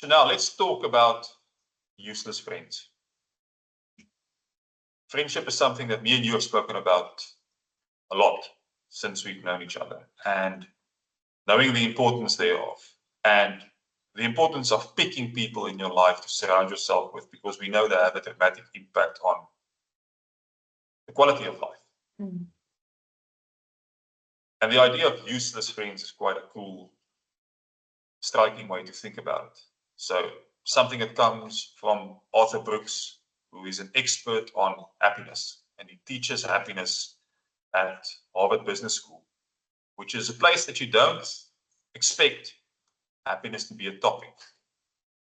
So now let's talk about useless friends. Friendship is something that me and you have spoken about a lot since we've known each other, and knowing the importance thereof, and the importance of picking people in your life to surround yourself with, because we know they have a dramatic impact on the quality of life. Mm. And the idea of useless friends is quite a cool, striking way to think about it. So something that comes from Arthur Brooks, who is an expert on happiness, and he teaches happiness at Harvard Business School, which is a place that you don't expect happiness to be a topic,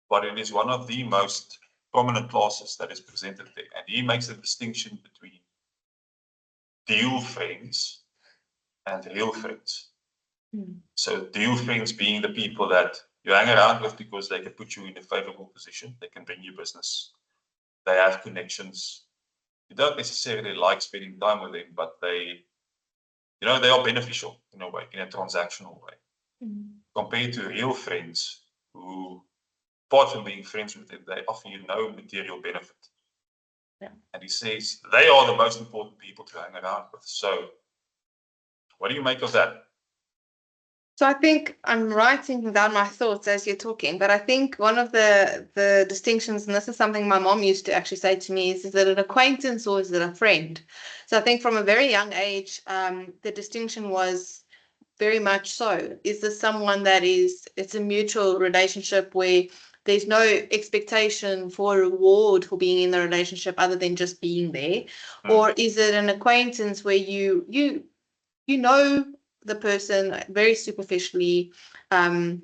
but it is one of the most prominent classes that is presented there. And he makes a distinction between deal friends and real friends. Mm. So deal friends being the people that you hang around with because they can put you in a favorable position, they can bring you business, they have connections. You don't necessarily like spending time with them, but they are beneficial in a way, in a transactional way. Mm. Compared to real friends who, apart from being friends with them, they offer you no material benefit. Yeah. And he says they are the most important people to hang around with. So what do you make of that? So I think I'm writing down my thoughts as you're talking, but I think one of the distinctions, and this is something my mom used to actually say to me, is it an acquaintance or is it a friend? So I think from a very young age, the distinction was very much so. Is this someone that it's a mutual relationship where there's no expectation for a reward for being in the relationship other than just being there? Or is it an acquaintance where you know the person very superficially, and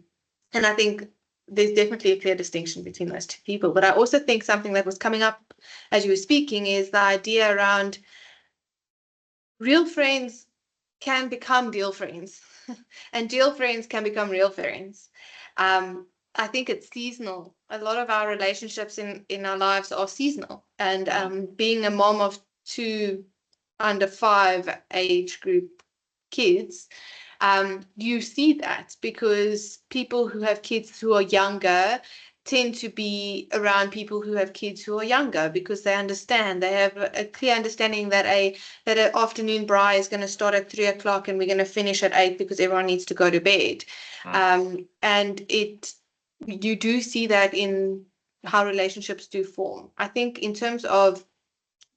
I think there's definitely a clear distinction between those two people. But I also think something that was coming up as you were speaking is the idea around real friends can become deal friends and deal friends can become real friends. I think it's seasonal. A lot of our relationships in our lives are seasonal, and being a mom of two under 5 age group kids, you see that because people who have kids who are younger tend to be around people who have kids who are younger because they have a clear understanding that an afternoon braai is going to start at 3 o'clock and we're going to finish at 8 because everyone needs to go to bed. And you do see that in how relationships do form. I think in terms of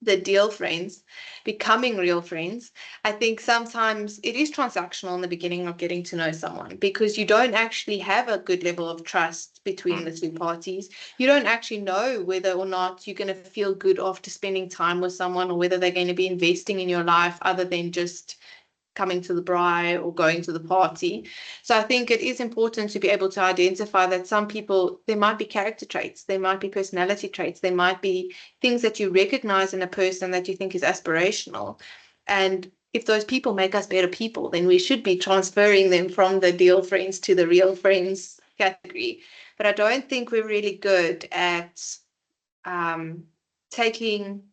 the deal friends becoming real friends, I think sometimes it is transactional in the beginning of getting to know someone because you don't actually have a good level of trust between the two parties. You don't actually know whether or not you're going to feel good after spending time with someone or whether they're going to be investing in your life other than just coming to the braai or going to the party. So I think it is important to be able to identify that some people, there might be character traits, there might be personality traits, there might be things that you recognize in a person that you think is aspirational. And if those people make us better people, then we should be transferring them from the deal friends to the real friends category. But I don't think we're really good at taking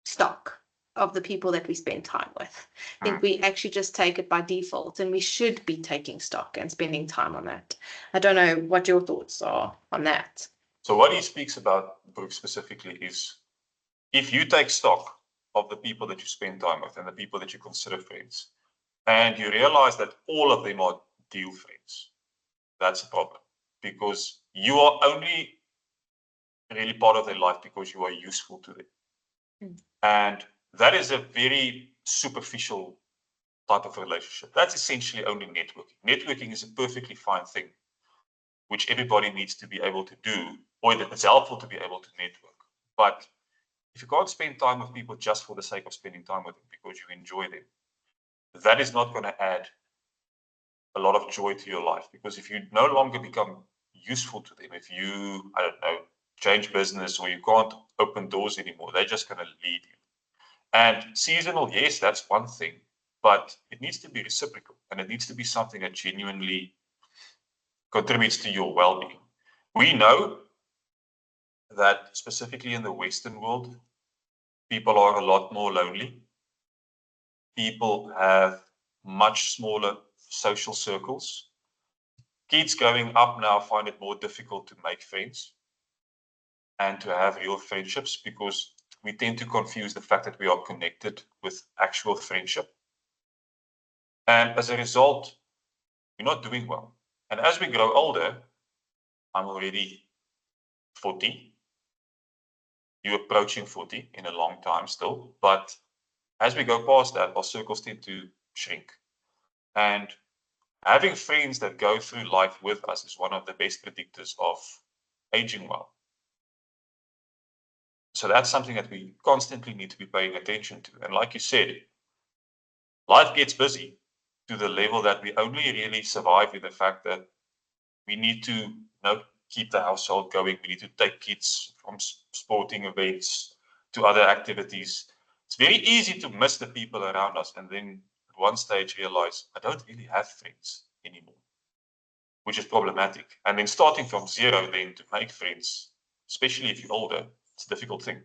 stock of the people that we spend time with. I think we actually just take it by default, and we should be taking stock and spending time on that. I don't know what your thoughts are on that. So what he speaks about, Brooks, specifically is if you take stock of the people that you spend time with and the people that you consider friends, and you realize that all of them are deal friends, that's a problem because you are only really part of their life because you are useful to them. And that is a very superficial type of relationship. That's essentially only networking. Networking is a perfectly fine thing, which everybody needs to be able to do, or that it's helpful to be able to network. But if you can't spend time with people just for the sake of spending time with them because you enjoy them, that is not going to add a lot of joy to your life. Because if you no longer become useful to them, if you, I don't know, change business or you can't open doors anymore, they're just going to leave you. And seasonal, yes, that's one thing, but it needs to be reciprocal and it needs to be something that genuinely contributes to your well-being. We know that specifically in the Western world, people are a lot more lonely. People have much smaller social circles. kids growing up now find it more difficult to make friends and to have real friendships because we tend to confuse the fact that we are connected with actual friendship. And as a result, we're not doing well. And as we grow older, I'm already 40. You're approaching 40 in a long time still. But as we go past that, our circles tend to shrink. And having friends that go through life with us is one of the best predictors of aging well. So that's something that we constantly need to be paying attention to. And like you said, life gets busy to the level that we only really survive with the fact that we need to keep the household going. We need to take kids from sporting events to other activities. It's very easy to miss the people around us and then at one stage realize I don't really have friends anymore, which is problematic. And then starting from zero then to make friends, especially if you're older, it's a difficult thing.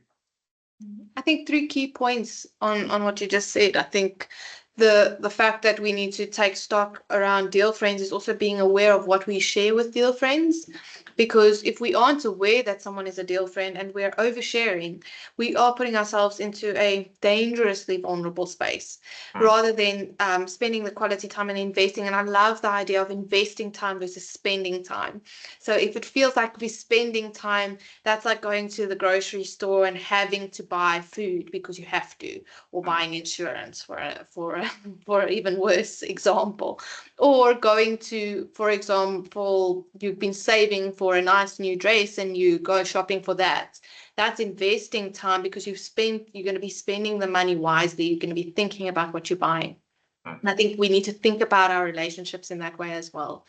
I think 3 key points on what you just said. I think the fact that we need to take stock around deal friends is also being aware of what we share with deal friends. Because if we aren't aware that someone is a deal friend and we're oversharing, we are putting ourselves into a dangerously vulnerable space rather than spending the quality time and investing. And I love the idea of investing time versus spending time. So if it feels like we're spending time, that's like going to the grocery store and having to buy food because you have to, or buying insurance for an even worse example, or going to, for example, you've been saving for a nice new dress and you go shopping for that. That's investing time because you're going to be spending the money wisely. You're going to be thinking about what you're buying. And I think we need to think about our relationships in that way as well.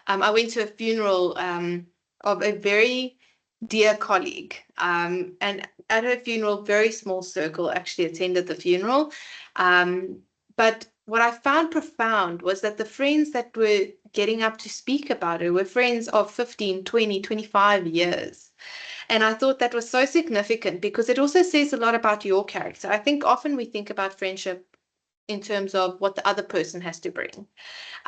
I went to a funeral of a very dear colleague, and at her funeral, very small circle actually attended the funeral. But what I found profound was that the friends that were getting up to speak about her were friends of 15, 20, 25 years. And I thought that was so significant because it also says a lot about your character. I think often we think about friendship in terms of what the other person has to bring.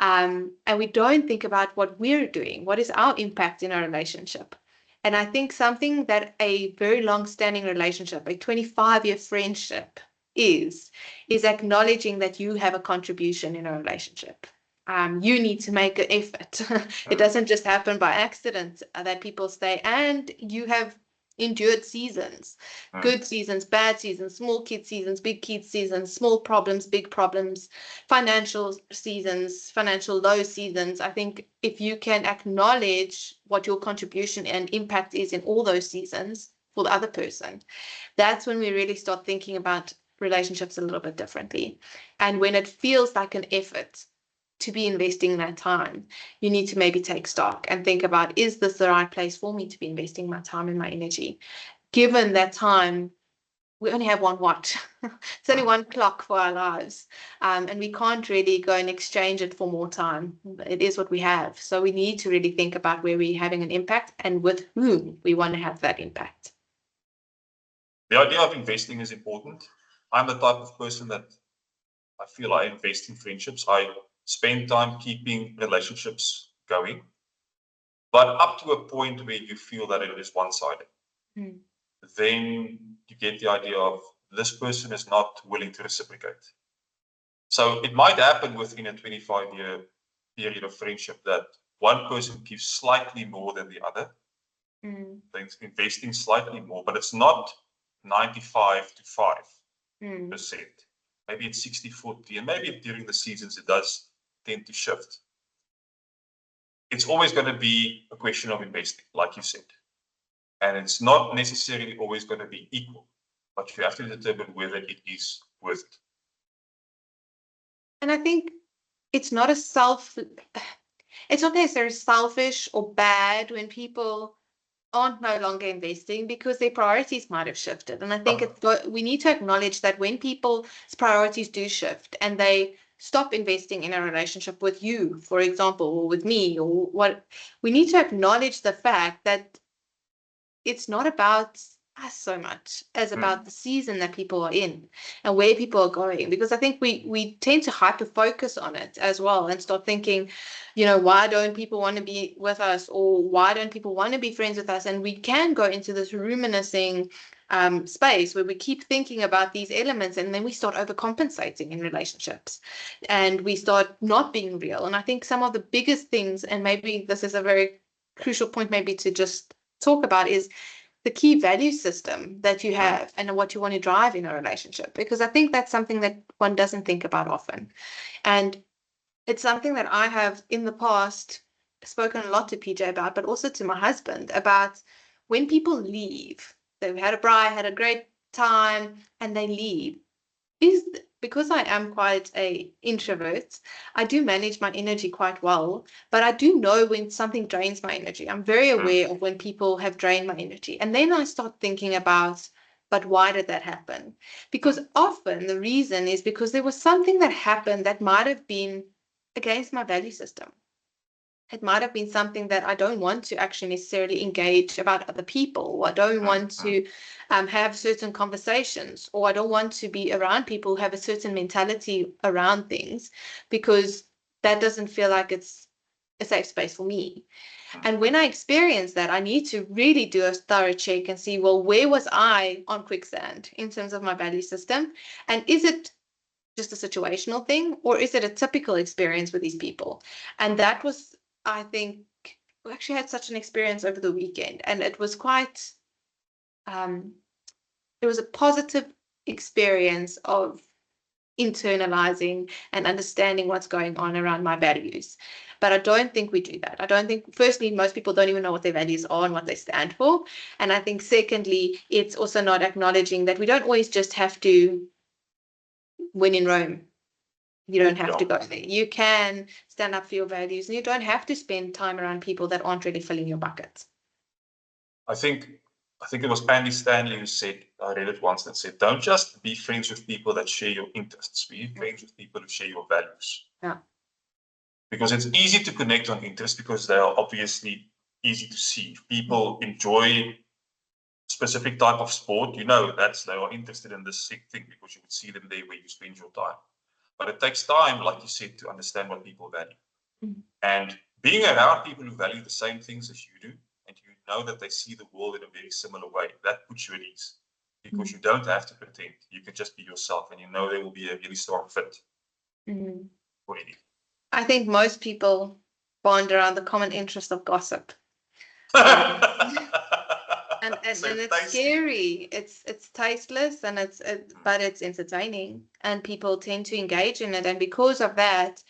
And we don't think about what we're doing. What is our impact in our relationship? And I think something that a very long-standing relationship, a 25-year friendship is acknowledging that you have a contribution in a relationship. You need to make an effort. It doesn't just happen by accident that people stay, and you have endured seasons, good seasons, bad seasons, small kid seasons, big kid seasons, small problems, big problems, financial seasons, financial low seasons. I think if you can acknowledge what your contribution and impact is in all those seasons for the other person, that's when we really start thinking about relationships a little bit differently. And when it feels like an effort to be investing that time, you need to maybe take stock and think about, is this the right place for me to be investing my time and my energy? Given that time, we only have one watch. It's only one clock for our lives. And we can't really go and exchange it for more time. It is what we have. So we need to really think about where we're having an impact and with whom we want to have that impact. The idea of investing is important. I'm the type of person that I feel I invest in friendships. I spend time keeping relationships going, but up to a point where you feel that it is one-sided. Then you get the idea of this person is not willing to reciprocate. So it might happen within a 25-year period of friendship that one person gives slightly more than the other, investing slightly more, but it's not 95 to 5%. Maybe it's 60-40, and maybe during the seasons it does tend to shift. It's always going to be a question of investing, like you said. And it's not necessarily always going to be equal, but you have to determine whether it is worth it. And I think it's not necessarily selfish or bad when people aren't no longer investing because their priorities might have shifted. And I think we need to acknowledge that when people's priorities do shift and they stop investing in a relationship with you, for example, or with me, or what, we need to acknowledge the fact that it's not about us so much as about the season that people are in and where people are going, because I think we tend to hyper focus on it as well and start thinking, why don't people want to be with us, or why don't people want to be friends with us? And we can go into this ruminating space where we keep thinking about these elements, and then we start overcompensating in relationships and we start not being real. And I think some of the biggest things, and maybe this is a very crucial point maybe to just talk about, is the key value system that you have and what you want to drive in a relationship, because I think that's something that one doesn't think about often. And it's something that I have in the past spoken a lot to PJ about, but also to my husband about when people leave. They've had a great time and they leave. Because I am quite a introvert, I do manage my energy quite well, but I do know when something drains my energy. I'm very aware of when people have drained my energy. And then I start thinking about, but why did that happen? Because often the reason is because there was something that happened that might have been against my value system. It might have been something that I don't want to actually necessarily engage about other people, or I don't want to have certain conversations, or I don't want to be around people who have a certain mentality around things, because that doesn't feel like it's a safe space for me. And when I experience that, I need to really do a thorough check and see, well, where was I on quicksand in terms of my value system? And is it just a situational thing, or is it a typical experience with these people? And that was, I think, we actually had such an experience over the weekend, and it was quite it was a positive experience of internalizing and understanding what's going on around my values. But I don't think we do that. I don't think, firstly, most people don't even know what their values are and what they stand for. And I think secondly, it's also not acknowledging that we don't always just have to win in Rome. You don't have to go there. You can stand up for your values, and you don't have to spend time around people that aren't really filling your buckets. I think it was Andy Stanley who said, I read it once, that said, don't just be friends with people that share your interests, be friends with people who share your values. Yeah. Because it's easy to connect on interests because they are obviously easy to see. If people enjoy specific type of sport, they are interested in this thing because you would see them there where you spend your time. But it takes time, like you said, to understand what people value. And being around people who value the same things as you do, and you know that they see the world in a very similar way, that puts you at ease. Because you don't have to pretend. You can just be yourself, and you know there will be a really strong fit for you. I think most people bond around the common interest of gossip. And it's scary. It's tasteless, and but it's entertaining, and people tend to engage in it. And because of that,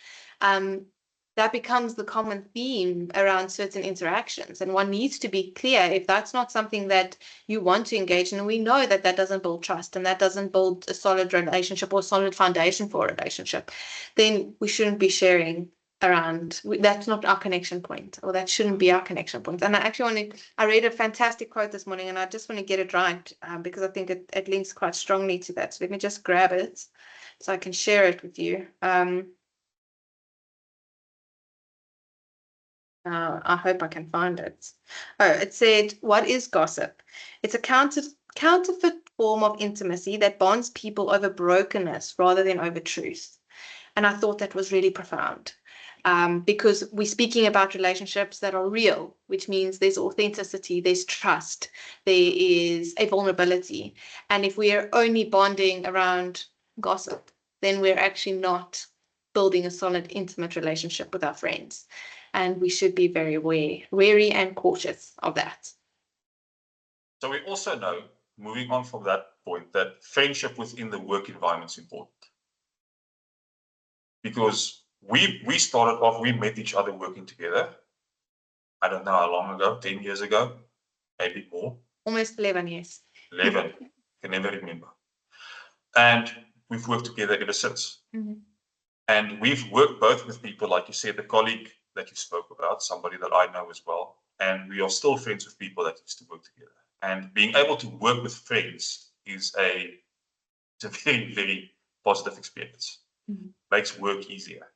that becomes the common theme around certain interactions. And one needs to be clear if that's not something that you want to engage in. And we know that that doesn't build trust, and that doesn't build a solid relationship or solid foundation for a relationship, then we shouldn't be sharing around. That's not our connection point, or that shouldn't be our connection point. And I read a fantastic quote this morning, and I just want to get it right because I think it links quite strongly to that. So let me just grab it so I can share it with you. I hope I can find it. Oh, it said, what is gossip? It's a counterfeit form of intimacy that bonds people over brokenness rather than over truth. And I thought that was really profound. Because we're speaking about relationships that are real, which means there's authenticity, there's trust, there is a vulnerability. And if we are only bonding around gossip, then we're actually not building a solid, intimate relationship with our friends. And we should be very wary and cautious of that. So we also know, moving on from that point, that friendship within the work environment is important. Because we started off, we met each other working together. I don't know how long ago, 10 years ago, maybe more. Almost 11 years. 11, can never remember. And we've worked together ever since. And we've worked both with people, like you said, the colleague that you spoke about, somebody that I know as well. And we are still friends with people that used to work together. And being able to work with friends is a very, very positive experience. Makes work easier.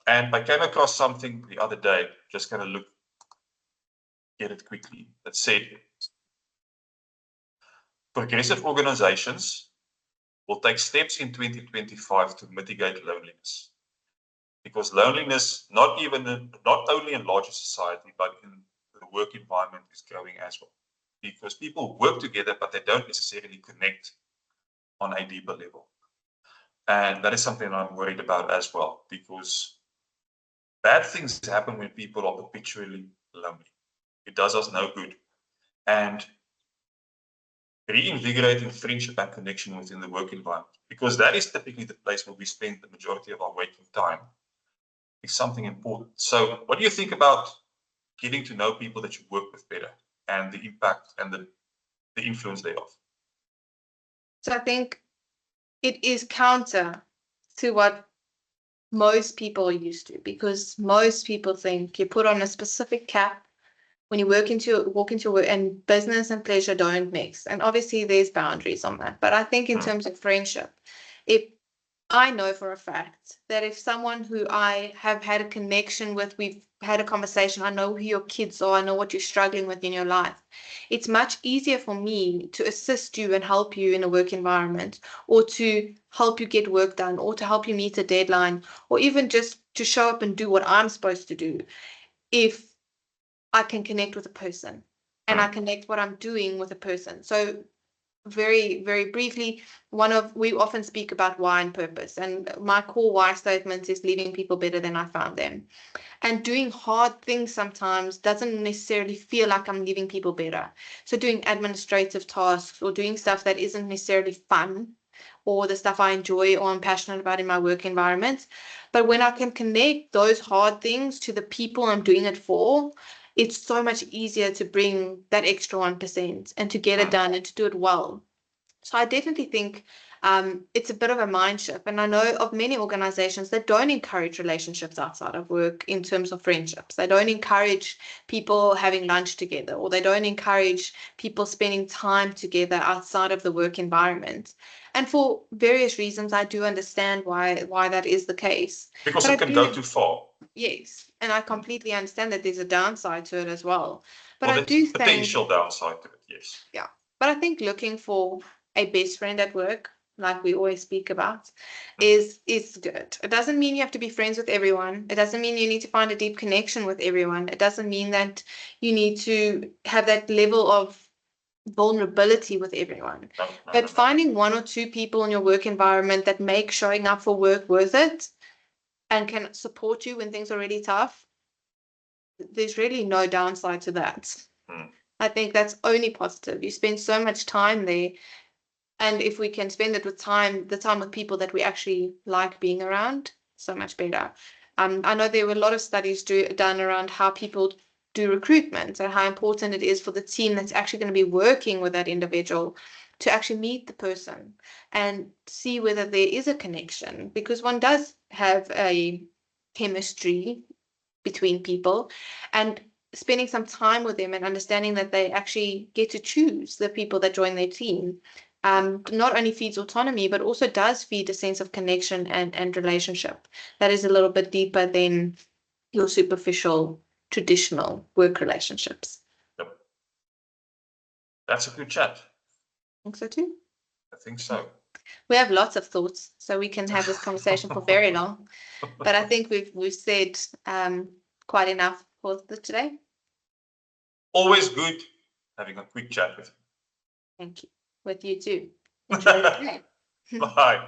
And I came across something the other day, just going to get it quickly, that said, progressive organizations will take steps in 2025 to mitigate loneliness. Because loneliness, not only in larger society, but in the work environment is growing as well. Because people work together, but they don't necessarily connect on a deeper level. And that is something I'm worried about as well, because bad things happen when people are perpetually lonely. It does us no good. And reinvigorating friendship and connection within the work environment, because that is typically the place where we spend the majority of our waking time, is something important. So what do you think about getting to know people that you work with better and the impact and the influence thereof? So I think it is counter to what most people are used to, because most people think you put on a specific cap when you walk into work, and business and pleasure don't mix. And obviously there's boundaries on that. But I think in terms of friendship, if I know for a fact that if someone who I have had a connection with, we've had a conversation, I know who your kids are, I know what you're struggling with in your life, it's much easier for me to assist you and help you in a work environment, or to help you get work done, or to help you meet a deadline, or even just to show up and do what I'm supposed to do, if I can connect with a person and I connect what I'm doing with a person. So very, very briefly, we often speak about why and purpose, and my core why statement is leaving people better than I found them. And doing hard things sometimes doesn't necessarily feel like I'm leaving people better. So doing administrative tasks or doing stuff that isn't necessarily fun, or the stuff I enjoy or I'm passionate about in my work environment. But when I can connect those hard things to the people I'm doing it for, it's so much easier to bring that extra 1% and to get it done and to do it well. So I definitely think it's a bit of a mind shift. And I know of many organizations that don't encourage relationships outside of work in terms of friendships. They don't encourage people having lunch together, or they don't encourage people spending time together outside of the work environment. And for various reasons, I do understand why that is the case. Because But it can go too far. Yes, and I completely understand that there's a downside to it as well. But Well, I do there's think, potential downside to it, yes. yeah, but I think looking for a best friend at work, like we always speak about, is good. It doesn't mean you have to be friends with everyone. It doesn't mean you need to find a deep connection with everyone. It doesn't mean that you need to have that level of vulnerability with everyone. But finding one or two people in your work environment that make showing up for work worth it and can support you when things are really tough, there's really no downside to that. I think that's only positive. You spend so much time there, and if we can spend it with the time with people that we actually like being around, so much better. I know there were a lot of studies done around how people do recruitment and how important it is for the team that's actually going to be working with that individual to actually meet the person and see whether there is a connection, because one does have a chemistry between people, and spending some time with them and understanding that they actually get to choose the people that join their team not only feeds autonomy, but also does feed a sense of connection and relationship that is a little bit deeper than your superficial traditional work relationships. Yep. That's a good chat. I think so too. I think so. We have lots of thoughts, so we can have this conversation for very long. But I think we've said quite enough for today. Always good having a quick chat with you. Thank you. With you too. Enjoy the day. Bye.